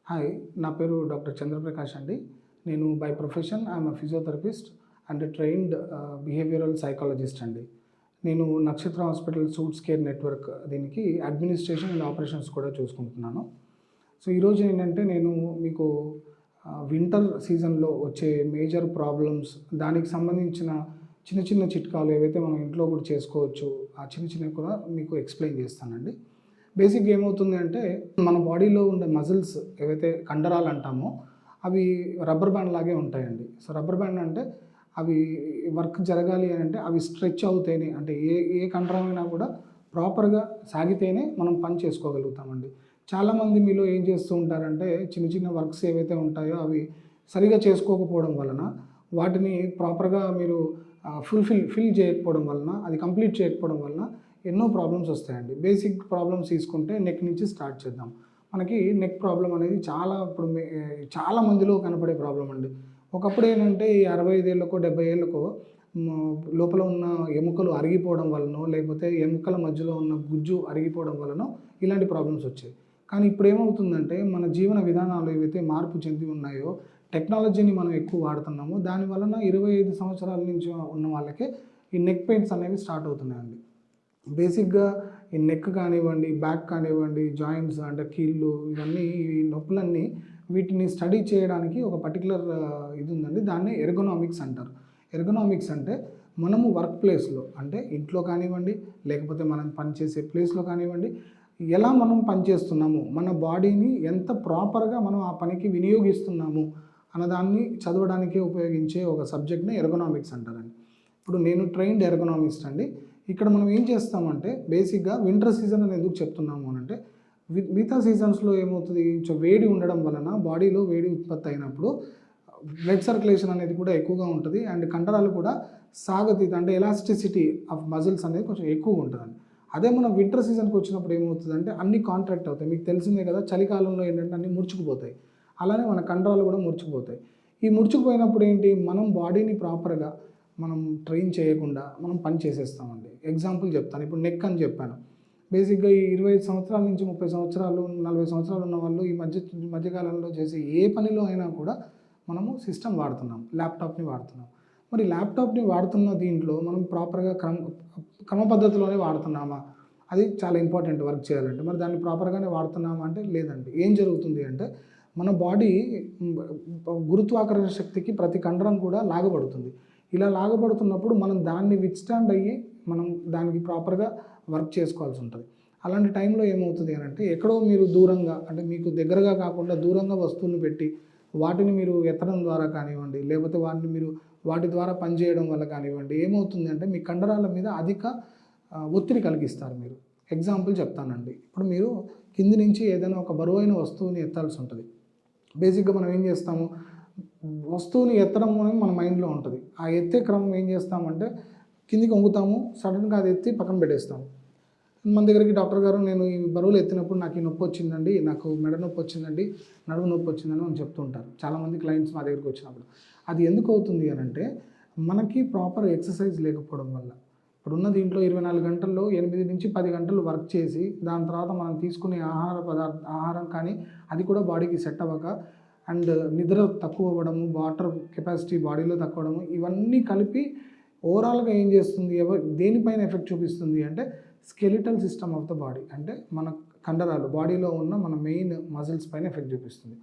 Hi, నా పేరు doctor Chandra Prakash అండి. నేను by profession I'm physiotherapist and trained behavioural psychologist అండి. నేను నక్షత్ర హాస్పిటల్ సూట్స్ కేర్ నెట్వర్క్ దీనికి అడ్మినిస్ట్రేషన్ అండ్ ఆపరేషన్స్ కూడా చూసుకుంటున్నాను. సో ఈరోజు ఏంటంటే నేను మీకు వింటర్ సీజన్లో వచ్చే మేజర్ ప్రాబ్లమ్స్, దానికి సంబంధించిన చిన్న చిన్న చిట్కాలు ఏవైతే మనం ఇంట్లో కూడా చేసుకోవచ్చు, ఆ చిన్న చిన్నవి కూడా మీకు ఎక్స్ప్లెయిన్ చేస్తానండి. బేసిక్గా ఏమవుతుంది అంటే మన బాడీలో ఉండే మజిల్స్ ఏవైతే కండరాలు అంటామో అవి రబ్బర్ బ్యాండ్ లాగే ఉంటాయండి. సో రబ్బర్ బ్యాండ్ అంటే అవి వర్క్ జరగాలి అని అంటే అవి స్ట్రెచ్ అవుతేనే, అంటే ఏ ఏ కండరమైనా కూడా ప్రాపర్గా సాగితేనే మనం పని చేసుకోగలుగుతామండి. చాలామంది మీలో ఏం చేస్తూ ఉంటారంటే చిన్న చిన్న వర్క్స్ ఏవైతే ఉంటాయో అవి సరిగా చేసుకోకపోవడం వలన, వాటిని ప్రాపర్గా మీరు ఫిల్ చేయకపోవడం వలన, అది కంప్లీట్ చేయకపోవడం వలన ఎన్నో ప్రాబ్లమ్స్ వస్తాయండి. బేసిక్ ప్రాబ్లమ్స్ తీసుకుంటే నెక్ నుంచి స్టార్ట్ చేద్దాం. మనకి నెక్ ప్రాబ్లం అనేది చాలా మందిలో కనపడే ప్రాబ్లం అండి. ఒకప్పుడు ఏంటంటే ఈ 65 ఏళ్ళకో 70 ఏళ్ళకో లోపల ఉన్న ఎముకలు అరిగిపోవడం వలనో, లేకపోతే ఎముకల మధ్యలో ఉన్న గుజ్జు అరిగిపోవడం వలనో ఇలాంటి ప్రాబ్లమ్స్ వచ్చాయి. కానీ ఇప్పుడు ఏమవుతుందంటే మన జీవన విధానాలు ఏవైతే మార్పు చెంది ఉన్నాయో, టెక్నాలజీని మనం ఎక్కువ వాడుతున్నామో, దాని వలన 25 సంవత్సరాల నుంచి ఉన్న వాళ్ళకే ఈ నెక్ పెయిన్స్ అనేవి స్టార్ట్ అవుతున్నాయండి. బేసిక్గా ఈ నెక్ కానివ్వండి, బ్యాక్ కానివ్వండి, జాయింట్స్ అంటే కీళ్ళు, ఇవన్నీ ఈ నొప్పులన్నీ వీటిని స్టడీ చేయడానికి ఒక పర్టికులర్ ఇది ఉందండి. దాన్ని ఎర్గోనామిక్స్ అంటారు. ఎర్గోనామిక్స్ అంటే మనము వర్క్ ప్లేస్లో, అంటే ఇంట్లో కానివ్వండి, లేకపోతే మనం పనిచేసే ప్లేస్లో కానివ్వండి, ఎలా మనం పనిచేస్తున్నాము, మన బాడీని ఎంత ప్రాపర్గా మనం ఆ పనికి వినియోగిస్తున్నాము అన్నదాన్ని చదవడానికే ఉపయోగించే ఒక సబ్జెక్ట్ని ఎర్గోనామిక్స్ అంటారండి. ఇప్పుడు నేను ట్రైన్డ్ ఎర్గోనామిస్ట్ అండి. ఇక్కడ మనం ఏం చేస్తామంటే బేసిక్గా వింటర్ సీజన్ అని ఎందుకు చెప్తున్నాము అని అంటే, మిగతా సీజన్స్లో ఏమవుతుంది, కొంచెం వేడి ఉండడం వలన బాడీలో వేడి ఉత్పత్తి అయినప్పుడు బ్లడ్ సర్క్యులేషన్ అనేది కూడా ఎక్కువగా ఉంటుంది. అండ్ కండరాలు కూడా సాగతీత అంటే ఎలాస్టిసిటీ ఆఫ్ మజిల్స్ అనేది కొంచెం ఎక్కువగా ఉంటుందండి. అదే మనం వింటర్ సీజన్కి వచ్చినప్పుడు ఏమవుతుందంటే అన్నీ కాంట్రాక్ట్ అవుతాయి. మీకు తెలిసిందే కదా, చలికాలంలో ఏంటంటే అన్నీ ముడుచుకుపోతాయి. అలానే మన కండరాలు కూడా ముడుచుకుపోతాయి. ఈ ముడుచుకుపోయినప్పుడు ఏంటి, మనం బాడీని ప్రాపర్గా మనం ట్రైన్ చేయకుండా మనం పని చేసేస్తామండి. ఎగ్జాంపుల్ చెప్తాను. ఇప్పుడు నెక్ అని చెప్పాను. బేసిక్గా ఈ 25 సంవత్సరాల నుంచి 30 సంవత్సరాలు 40 సంవత్సరాలు ఉన్న వాళ్ళు ఈ మధ్యకాలంలో చేసే ఏ పనిలో అయినా కూడా మనము సిస్టమ్ వాడుతున్నాం, ల్యాప్టాప్ని వాడుతున్నాం. మరి ల్యాప్టాప్ని వాడుతున్న దీంట్లో మనం ప్రాపర్గా క్రమ పద్ధతిలోనే వాడుతున్నామా, అది చాలా ఇంపార్టెంట్ వర్క్ చేయాలంటే. మరి దాన్ని ప్రాపర్గానే వాడుతున్నామా అంటే లేదండి. ఏం జరుగుతుంది అంటే మన బాడీ గురుత్వాకర్షణ శక్తికి ప్రతి కండరం కూడా లాగబడుతుంది. ఇలా లాగబడుతున్నప్పుడు మనం దాన్ని విత్స్టాండ్ అయ్యి మనం దానికి ప్రాపర్గా వర్క్ చేసుకోవాల్సి ఉంటుంది. అలాంటి టైంలో ఏమవుతుంది అని అంటే ఎక్కడో మీరు దూరంగా, అంటే మీకు దగ్గరగా కాకుండా దూరంగా వస్తువులు పెట్టి వాటిని మీరు ఎత్తడం ద్వారా కానివ్వండి, లేకపోతే వాటి ద్వారా పనిచేయడం వల్ల కానివ్వండి, ఏమవుతుంది అంటే మీ కండరాల మీద అధిక ఒత్తిడి కలిగిస్తారు మీరు. ఎగ్జాంపుల్ చెప్తానండి. ఇప్పుడు మీరు కింది నుంచి ఏదైనా ఒక బరువైన వస్తువుని ఎత్తాల్సి ఉంటుంది. బేసిక్గా మనం ఏం చేస్తాము, వస్తువుని ఎత్తడం అనేది మన మైండ్లో ఉంటుంది. ఆ ఎత్తే క్రమం ఏం చేస్తామంటే కిందికి వంగుతాము, సడన్గా అది ఎత్తి పక్కన పెట్టేస్తాము. మన దగ్గరికి డాక్టర్ గారు, నేను ఈ బరువులు ఎత్తినప్పుడు నాకు ఈ నొప్పి వచ్చిందండి, నాకు మెడ నొప్పి వచ్చిందండి, నడుము నొప్పి వచ్చిందని అని చెప్తూ ఉంటారు చాలామంది క్లయింట్స్ మా దగ్గరికి వచ్చినప్పుడు. అది ఎందుకు అవుతుంది అని అంటే మనకి ప్రాపర్ ఎక్సర్సైజ్ లేకపోవడం వల్ల. ఇప్పుడున్న దీంట్లో 24 గంటల్లో 8 నుంచి 10 గంటలు వర్క్ చేసి దాని తర్వాత మనం తీసుకునే ఆహారం కానీ అది కూడా బాడీకి సెట్ అవ్వక, అండ్ నిద్ర తక్కువ అవ్వడము, వాటర్ కెపాసిటీ బాడీలో తక్కువ అవ్వడము, ఇవన్నీ కలిపి ఓవరాల్గా ఏం చేస్తుంది, దేనిపైన ఎఫెక్ట్ చూపిస్తుంది అంటే skeletal system of the body, అంటే మన కండరాలు, బాడీలో ఉన్న మన మెయిన్ మజిల్స్ పైన ఎఫెక్ట్ చూపిస్తుంది.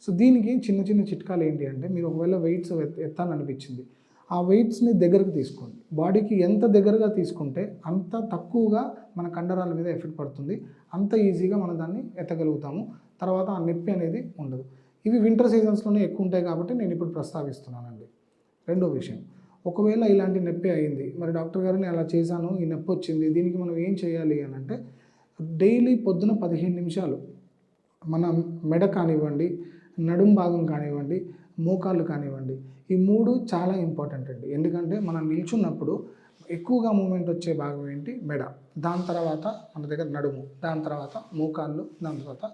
సో దీనికి చిన్న చిన్న చిట్కాలు ఏంటి అంటే, మీరు ఒకవేళ వెయిట్స్ ఎత్తాలనిపించింది, ఆ వెయిట్స్ని దగ్గరకు తీసుకోండి. బాడీకి ఎంత దగ్గరగా తీసుకుంటే అంత తక్కువగా మన కండరాల మీద ఎఫెక్ట్ పడుతుంది, అంత ఈజీగా మనం దాన్ని ఎత్తగలుగుతాము. తర్వాత ఆ నొప్పి అనేది ఉండదు. ఇవి వింటర్ సీజన్స్లోనే ఎక్కువ ఉంటాయి కాబట్టి నేను ఇప్పుడు ప్రస్తావిస్తున్నానండి. రెండో విషయం, ఒకవేళ ఇలాంటి నొప్పి అయింది, మరి డాక్టర్ గారు నేను అలా చేశాను, ఈ నొప్పి వచ్చింది, దీనికి మనం ఏం చేయాలి అని అంటే డైలీ పొద్దున 15 నిమిషాలు మన మెడ కానివ్వండి, నడుం భాగం కానివ్వండి, మోకాళ్ళు కానివ్వండి, ఈ 3 చాలా ఇంపార్టెంట్ అండి. ఎందుకంటే మనం నిల్చున్నప్పుడు ఎక్కువగా మూమెంట్ వచ్చే భాగం ఏంటి, మెడ, దాని తర్వాత మన దగ్గర నడుము, దాని తర్వాత మోకాళ్ళు, దాని తర్వాత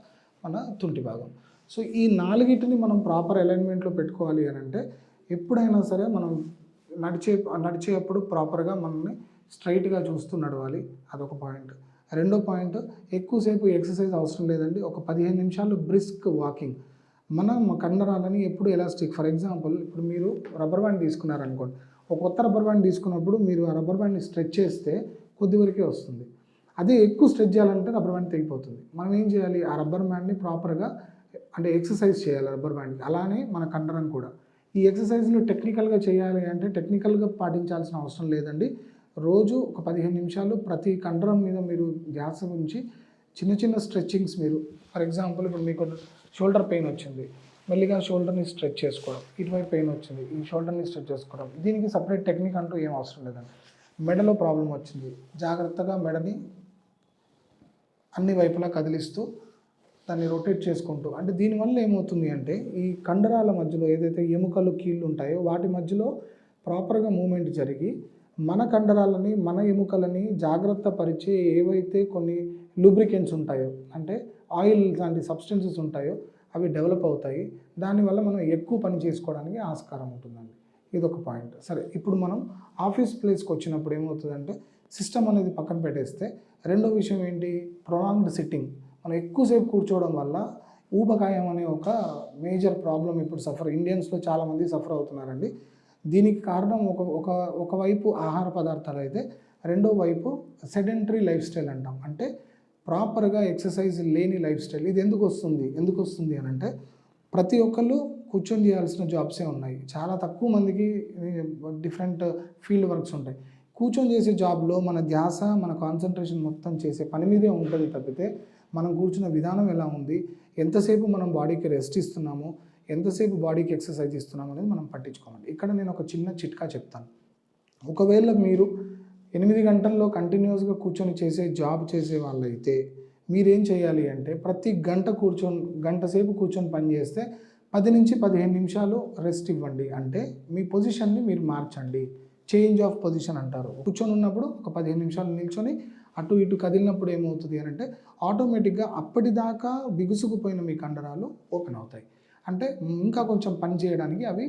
మన తుంటి భాగం. సో ఈ 4టిని మనం ప్రాపర్ అలైన్మెంట్లో పెట్టుకోవాలి అని అంటే ఎప్పుడైనా సరే మనం నడిచేటప్పుడు ప్రాపర్గా మనల్ని స్ట్రైట్గా చూస్తూ నడవాలి, అదొక పాయింట్. రెండో పాయింట్, ఎక్కువసేపు ఎక్సర్సైజ్ అవసరం లేదండి. ఒక 15 నిమిషాలు బ్రిస్క్ వాకింగ్ మన కండరాలని ఎప్పుడు ఎలాస్టిక్. ఫర్ ఎగ్జాంపుల్, ఇప్పుడు మీరు రబ్బర్ బ్యాండ్ తీసుకున్నారనుకోండి, ఒక కొత్త రబ్బర్ బ్యాండ్ తీసుకున్నప్పుడు మీరు ఆ రబ్బర్ బ్యాండ్ని స్ట్రెచ్ చేస్తే కొద్ది వరకే వస్తుంది. అదే ఎక్కువ స్ట్రెచ్ చేయాలంటే రబ్బర్ బ్యాండ్ తెగిపోతుంది. మనం ఏం చేయాలి, ఆ రబ్బర్ బ్యాండ్ని ప్రాపర్గా అంటే ఎక్సర్సైజ్ చేయాలి రబ్బర్ బ్యాండ్కి. అలానే మన కండరం కూడా ఈ ఎక్సర్సైజ్లు టెక్నికల్గా చేయాలి అంటే టెక్నికల్గా పాటించాల్సిన అవసరం లేదండి. రోజు ఒక 15 నిమిషాలు ప్రతి కండరం మీద మీరు ధ్యాస ఉంచి చిన్న చిన్న స్ట్రెచ్చింగ్స్ మీరు, ఫర్ ఎగ్జాంపుల్ ఇప్పుడు మీకు షోల్డర్ పెయిన్ వచ్చింది, మెల్లిగా షోల్డర్ని స్ట్రెచ్ చేసుకోవడం, ఇటువైపు పెయిన్ వచ్చింది, ఈ షోల్డర్ని స్ట్రెచ్ చేసుకోవడం. దీనికి సపరేట్ టెక్నిక్ అంటూ ఏం అవసరం లేదండి. మెడలో ప్రాబ్లం వచ్చింది, జాగ్రత్తగా మెడని అన్ని వైపులా కదిలిస్తూ దాన్ని రొటేట్ చేసుకుంటూ, అంటే దీనివల్ల ఏమవుతుంది అంటే ఈ కండరాల మధ్యలో ఏదైతే ఎముకలు కీళ్ళు ఉంటాయో వాటి మధ్యలో ప్రాపర్గా మూమెంట్ జరిగి మన కండరాలని మన ఎముకలని జాగ్రత్త పరిచే ఏవైతే కొన్ని లూబ్రికెంట్స్ ఉంటాయో, అంటే ఆయిల్ లాంటి సబ్స్టెన్సెస్ ఉంటాయో అవి డెవలప్ అవుతాయి. దానివల్ల మనం ఎక్కువ పని చేసుకోవడానికి ఆస్కారం ఉంటుందండి. ఇదొక పాయింట్. సరే, ఇప్పుడు మనం ఆఫీస్ ప్లేస్కి వచ్చినప్పుడు ఏమవుతుందంటే సిస్టమ్ అనేది పక్కన పెట్టేస్తే రెండో విషయం ఏంటి, ప్రొలాంగ్డ్ సిట్టింగ్. మనం ఎక్కువసేపు కూర్చోవడం వల్ల ఊబకాయం అనే ఒక మేజర్ ప్రాబ్లం ఇప్పుడు ఇండియన్స్లో చాలామంది సఫర్ అవుతున్నారండి. దీనికి కారణం ఒకవైపు ఆహార పదార్థాలు అయితే రెండో వైపు సెడెంటరీ లైఫ్ స్టైల్ అంటాం. అంటే ప్రాపర్గా ఎక్సర్సైజ్ లేని లైఫ్ స్టైల్. ఇది ఎందుకు వస్తుంది అని అంటే ప్రతి ఒక్కళ్ళు కూర్చొని చేయాల్సిన జాబ్సే ఉన్నాయి. చాలా తక్కువ మందికి డిఫరెంట్ ఫీల్డ్ వర్క్స్ ఉంటాయి. కూర్చొని చేసే జాబ్లో మన ధ్యాస మన కాన్సన్ట్రేషన్ మొత్తం చేసే పని మీదే ఉంటుంది తప్పితే మనం కూర్చున్న విధానం ఎలా ఉంది, ఎంతసేపు మనం బాడీకి రెస్ట్ ఇస్తున్నాము, ఎంతసేపు బాడీకి ఎక్సర్సైజ్ ఇస్తున్నాం అనేది మనం పట్టించుకోవాలి. ఇక్కడ నేను ఒక చిన్న చిట్కా చెప్తాను. ఒకవేళ మీరు 8 గంటల్లో కంటిన్యూస్గా కూర్చొని జాబ్ చేసే వాళ్ళైతే మీరేం చేయాలి అంటే ప్రతి గంట సేపు కూర్చొని పని చేస్తే 10 నుంచి 15 నిమిషాలు రెస్ట్ ఇవ్వండి. అంటే మీ పొజిషన్ని మీరు మార్చండి. చేంజ్ ఆఫ్ పొజిషన్ అంటారు. కూర్చొని ఉన్నప్పుడు ఒక 15 నిమిషాలు నిల్చొని అటు ఇటు కదిలినప్పుడు ఏమవుతుంది అని అంటే ఆటోమేటిక్గా అప్పటిదాకా బిగుసుకుపోయిన మీ కండరాలు ఓపెన్ అవుతాయి. అంటే ఇంకా కొంచెం పని చేయడానికి అవి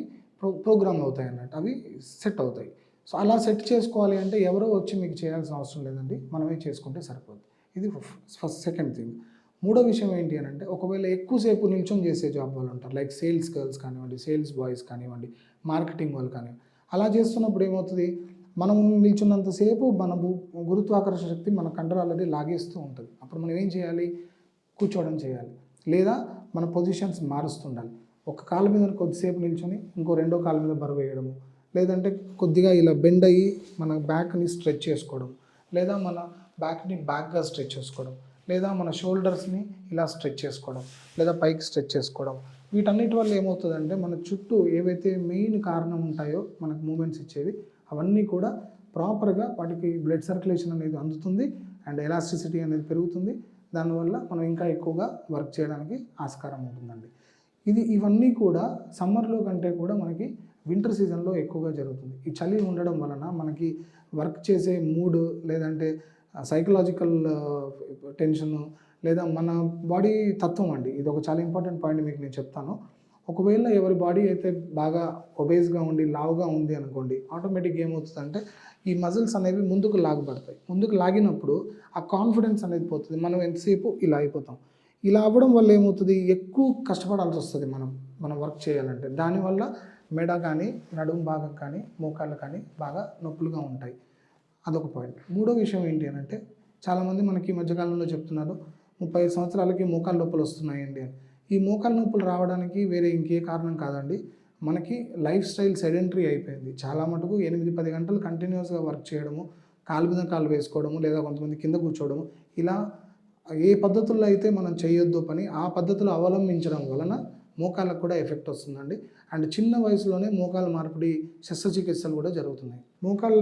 ప్రోగ్రామ్ అవుతాయి అన్నట్టు, అవి సెట్ అవుతాయి. సో అలా సెట్ చేసుకోవాలి అంటే ఎవరో వచ్చి మీకు చేయాల్సిన అవసరం లేదండి, మనమే చేసుకుంటే సరిపోతుంది. ఇది సెకండ్ థింగ్. మూడో విషయం ఏంటి అని అంటే ఒకవేళ ఎక్కువసేపు నిల్చొని చేసే జాబ్ వాళ్ళు ఉంటారు, లైక్ సేల్స్ గర్ల్స్ కానివ్వండి, సేల్స్ బాయ్స్ కానివ్వండి, మార్కెటింగ్ వాళ్ళు కానివ్వండి. అలా చేస్తున్నప్పుడు ఏమవుతుంది, మనం నిల్చున్నంతసేపు మన గురుత్వాకర్షణ శక్తి మన కండరాలని లాగేస్తూ ఉంటుంది. అప్పుడు మనం ఏం చేయాలి, కూర్చోవడం చేయాలి, లేదా మన పొజిషన్స్ మారుస్తుండాలి. ఒక కాలు మీద కొద్దిసేపు నిల్చొని ఇంకో రెండో కాలు మీద బరువు వేయడము, లేదంటే కొద్దిగా ఇలా బెండ్ అయ్యి మన బ్యాక్ని స్ట్రెచ్ చేసుకోవడం, లేదా మన బ్యాక్ని బ్యాక్గా స్ట్రెచ్ చేసుకోవడం, లేదా మన షోల్డర్స్ని ఇలా స్ట్రెచ్ చేసుకోవడం, లేదా పైకి స్ట్రెచ్ చేసుకోవడం. వీటన్నిటి వల్ల ఏమవుతుందంటే మన చుట్టూ ఏవైతే మెయిన్ కారణం ఉంటాయో మనకు మూమెంట్స్ ఇచ్చేవి అవన్నీ కూడా ప్రాపర్గా వాటికి బ్లడ్ సర్క్యులేషన్ అనేది అందుతుంది అండ్ ఎలాస్టిసిటీ అనేది పెరుగుతుంది. దానివల్ల మనం ఇంకా ఎక్కువగా వర్క్ చేయడానికి ఆస్కారం ఉంటుందండి. ఇవన్నీ కూడా సమ్మర్లో కంటే కూడా మనకి వింటర్ సీజన్లో ఎక్కువగా జరుగుతుంది. ఈ చలి ఉండడం వలన మనకి వర్క్ చేసే మూడ్, లేదంటే సైకలాజికల్ టెన్షను, లేదా మన బాడీ తత్వం అండి. ఇది ఒక చాలా ఇంపార్టెంట్ పాయింట్ మీకు నేను చెప్తాను. ఒకవేళ ఎవరి బాడీ అయితే బాగా ఒబేస్గా ఉండి లావుగా ఉంది అనుకోండి, ఆటోమేటిక్గా ఏమవుతుందంటే ఈ మజిల్స్ అనేవి ముందుకు లాగబడతాయి. ముందుకు లాగినప్పుడు ఆ కాన్ఫిడెన్స్ అనేది పోతుంది. మనం ఎంతసేపు ఇలా అయిపోతాం. ఇలా అవ్వడం వల్ల ఏమవుతుంది, ఎక్కువ కష్టపడాల్సి వస్తుంది మనం వర్క్ చేయాలంటే. దానివల్ల మెడ కానీ, నడుము భాగం కానీ, మోకాళ్ళు కానీ బాగా నొప్పులుగా ఉంటాయి. అదొక పాయింట్. మూడో విషయం ఏంటి అని అంటే చాలామంది మనకి ఈ మధ్యకాలంలో చెప్తున్నారు 35 సంవత్సరాలకి మోకాళ్ళ నొప్పులు వస్తున్నాయండి అని. ఈ మోకాళ్ళ నొప్పులు రావడానికి వేరే ఇంకే కారణం కాదండి, మనకి లైఫ్ స్టైల్ సెడెంటరీ అయిపోయింది. చాలా మటుకు 8-10 గంటలు కంటిన్యూస్గా వర్క్ చేయడము, కాలు మీద కాలు వేసుకోవడము, లేదా కొంతమంది కింద కూర్చోవడము, ఇలా ఏ పద్ధతుల్లో అయితే మనం చేయొద్దో పని ఆ పద్ధతులు అవలంబించడం వలన మోకాళ్ళకు కూడా ఎఫెక్ట్ వస్తుందండి. అండ్ చిన్న వయసులోనే మోకాళ్ళ మార్పిడి శస్త్రచికిత్సలు కూడా జరుగుతున్నాయి. మోకాళ్ళ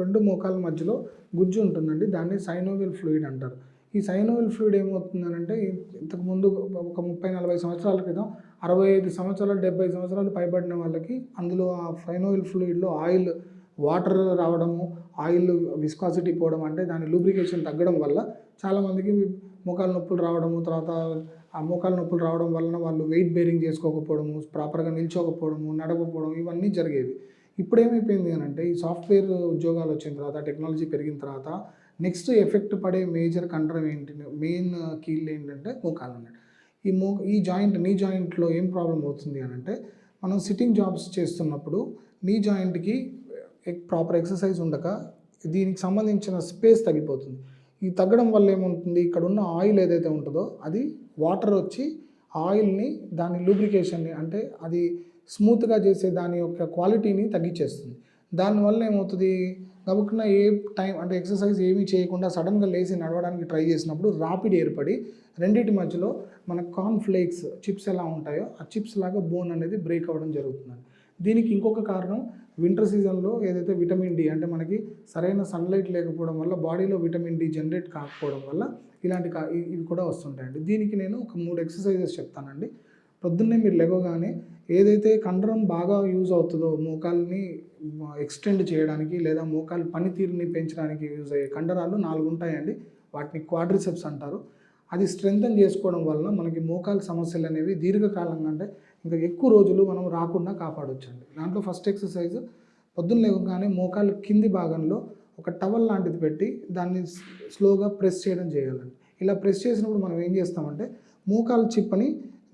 రెండు మోకాళ్ళ మధ్యలో గుజ్జు ఉంటుందండి, దాన్ని సైనోవియల్ ఫ్లూయిడ్ అంటారు. ఈ సైనోవియల్ ఫ్లూయిడ్ ఏమవుతుందనంటే ఇంతకుముందు ఒక 30-40 సంవత్సరాల క్రితం 65 సంవత్సరాలు 70 సంవత్సరాలు పైబడిన వాళ్ళకి అందులో ఆ సైనోవియల్ ఫ్లూయిడ్లో వాటర్ రావడము, ఆయిల్ విస్కాసిటీ పోవడం, అంటే దాని లూబ్రికేషన్ తగ్గడం వల్ల చాలామందికి మోకాళ్ళ నొప్పులు రావడము, తర్వాత ఆ మోకాళ్ళ నొప్పులు రావడం వలన వాళ్ళు వెయిట్ బేరింగ్ చేసుకోకపోవడము, ప్రాపర్గా నిల్చోకపోవడము, నడవకపోవడం, ఇవన్నీ జరిగేవి. ఇప్పుడు ఏమైపోయింది అని అంటే ఈ సాఫ్ట్వేర్ ఉద్యోగాలు వచ్చిన తర్వాత, టెక్నాలజీ పెరిగిన తర్వాత నెక్స్ట్ ఎఫెక్ట్ పడే మేజర్ కండరం ఏంటి, మెయిన్ కీళ్ళు ఏంటంటే మోకాలు అన్నట్టు. ఈ జాయింట్, నీ జాయింట్లో ఏం ప్రాబ్లం అవుతుంది అని అంటే, మనం సిట్టింగ్ జాబ్స్ చేస్తున్నప్పుడు నీ జాయింట్కి ప్రాపర్ ఎక్సర్సైజ్ ఉండక దీనికి సంబంధించిన స్పేస్ తగ్గిపోతుంది. ఈ తగ్గడం వల్ల ఏముంటుంది, ఇక్కడ ఉన్న ఆయిల్ ఏదైతే ఉంటుందో అది వాటర్ వచ్చి ఆయిల్ని, దాని లూబ్రికేషన్ని, అంటే అది స్మూత్గా చేసే దాని యొక్క క్వాలిటీని తగ్గించేస్తుంది. దానివల్ల ఏమవుతుంది, గబుక్కున ఏ టైం అంటే ఎక్సర్సైజ్ ఏమీ చేయకుండా సడన్గా లేచి నడవడానికి ట్రై చేసినప్పుడు రాపిడ్ ఏర్పడి రెండింటి మధ్యలో మన కార్న్ ఫ్లేక్స్ చిప్స్ ఎలా ఉంటాయో ఆ చిప్స్ లాగా బోన్ అనేది బ్రేక్ అవ్వడం జరుగుతుందండి. దీనికి ఇంకొక కారణం వింటర్ సీజన్లో ఏదైతే విటమిన్ డి, అంటే మనకి సరైన సన్లైట్ లేకపోవడం వల్ల బాడీలో విటమిన్ డి జనరేట్ కాకపోవడం వల్ల ఇలాంటి ఇవి కూడా వస్తుంటాయండి. దీనికి నేను ఒక 3 ఎక్సర్సైజెస్ చెప్తానండి. పొద్దున్నే మీరు లెగవగానే ఏదైతే కండరం బాగా యూజ్ అవుతుందో మోకాల్ని ఎక్స్టెండ్ చేయడానికి లేదా మోకాలు పనితీరుని పెంచడానికి యూజ్ అయ్యే కండరాలు 4 ఉంటాయండి. వాటిని క్వాడ్రిసెప్స్ అంటారు. అది స్ట్రెంగ్తన్ చేసుకోవడం వలన మనకి మోకాలు సమస్యలు అనేవి దీర్ఘకాలంగా, అంటే ఇంకా ఎక్కువ రోజులు మనం రాకుండా కాపాడొచ్చండి. దాంట్లో ఫస్ట్ ఎక్సర్సైజ్, పొద్దున్న లేవగానే మోకాలు కింది భాగంలో ఒక టవల్ లాంటిది పెట్టి దాన్ని స్లోగా ప్రెస్ చేయడం చేయాలండి. ఇలా ప్రెస్ చేసినప్పుడు మనం ఏం చేస్తామంటే మోకాలు చిప్పని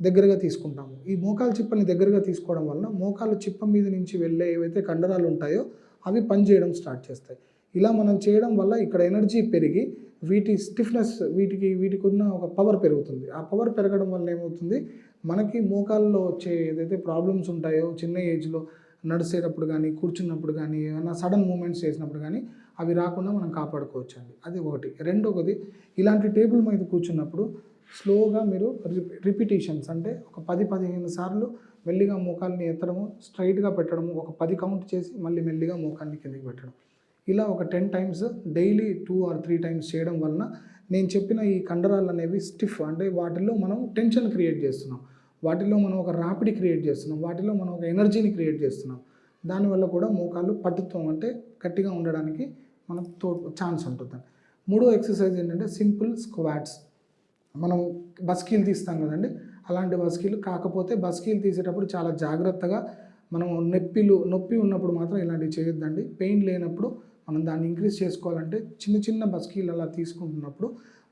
దగ్గరగా తీసుకుంటాము. ఈ మోకాలు చిప్పని దగ్గరగా తీసుకోవడం వలన మోకాలు చిప్ప మీద నుంచి వెళ్ళే ఏవైతే కండరాలు ఉంటాయో అవి పనిచేయడం స్టార్ట్ చేస్తాయి. ఇలా మనం చేయడం వల్ల ఇక్కడ ఎనర్జీ పెరిగి వీటి స్టిఫ్నెస్, వీటికి ఉన్న ఒక పవర్ పెరుగుతుంది. ఆ పవర్ పెరగడం వల్ల ఏమవుతుంది, మనకి మోకాల్లో వచ్చే ఏదైతే ప్రాబ్లమ్స్ ఉంటాయో చిన్న ఏజ్లో నడిచేటప్పుడు కానీ, కూర్చున్నప్పుడు కానీ, ఏమైనా సడన్ మూమెంట్స్ చేసినప్పుడు కానీ అవి రాకుండా మనం కాపాడుకోవచ్చు అండి. అది ఒకటి. రెండవది, ఇలాంటి టేబుల్ మీద కూర్చున్నప్పుడు స్లోగా మీరు రిపిటేషన్స్, అంటే ఒక 10-15 సార్లు మెల్లిగా మోకాల్ని ఎత్తడము, స్ట్రైట్గా పెట్టడము, ఒక 10 కౌంట్ చేసి మళ్ళీ మెల్లిగా మోకాల్ని కిందికి పెట్టడం. ఇలా ఒక 10 టైమ్స్ డైలీ 2 or 3 టైమ్స్ చేయడం వలన నేను చెప్పిన ఈ కండరాలు అనేవి స్టిఫ్, అంటే వాటిల్లో మనం టెన్షన్ క్రియేట్ చేస్తున్నాం, వాటిలో మనం ఒక రాపిడి క్రియేట్ చేస్తున్నాం, వాటిలో మనం ఒక ఎనర్జీని క్రియేట్ చేస్తున్నాం. దానివల్ల కూడా మోకాలు పట్టుత్వం, అంటే గట్టిగా ఉండడానికి మనకు ఛాన్స్ ఉంటుంది. మూడో ఎక్సర్సైజ్ ఏంటంటే సింపుల్ స్క్వాట్స్. మనం బస్కీలు తీస్తాం కదండి, అలాంటి బస్కీలు, కాకపోతే బస్కీలు తీసేటప్పుడు చాలా జాగ్రత్తగా మనం నొప్పి ఉన్నప్పుడు మాత్రం ఇలాంటివి చేయొద్దండి. పెయిన్ లేనప్పుడు మనం దాన్ని ఇంక్రీజ్ చేసుకోవాలంటే చిన్న చిన్న బస్కీలు అలా తీసుకుంటున్నప్పుడు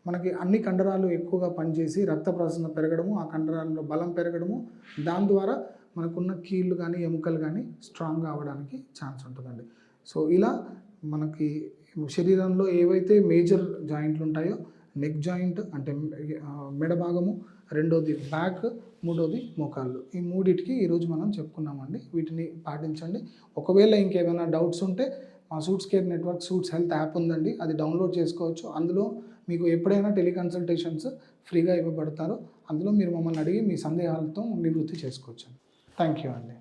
మనకి అన్ని కండరాలు ఎక్కువగా పనిచేసి రక్త ప్రసరణ పెరగడము, ఆ కండరాల్లో బలం పెరగడము, దాని ద్వారా మనకున్న కీళ్ళు కానీ ఎముకలు కానీ స్ట్రాంగ్గా అవ్వడానికి ఛాన్స్ ఉంటుందండి. సో ఇలా మనకి శరీరంలో ఏవైతే మేజర్ జాయింట్లు ఉంటాయో, నెక్ జాయింట్ అంటే మెడ భాగము, రెండోది బ్యాక్, మూడోది మోకాళ్ళు, ఈ మూడిటికి ఈరోజు మనం చెప్పుకున్నామండి. వీటిని పాటించండి. ఒకవేళ ఇంకేమైనా డౌట్స్ ఉంటే మా suits care network suits health app ఉందండి, అది డౌన్లోడ్ చేసుకోవచ్చు. అందులో మీకు ఎప్పుడైనా టెలికన్సల్టేషన్స్ ఫ్రీగా ఇవ్వబడతారు. అందులో మీరు మమ్మల్ని అడిగి మీ సందేహాలతో నివృత్తి చేసుకోవచ్చు. థ్యాంక్ యూ అండి.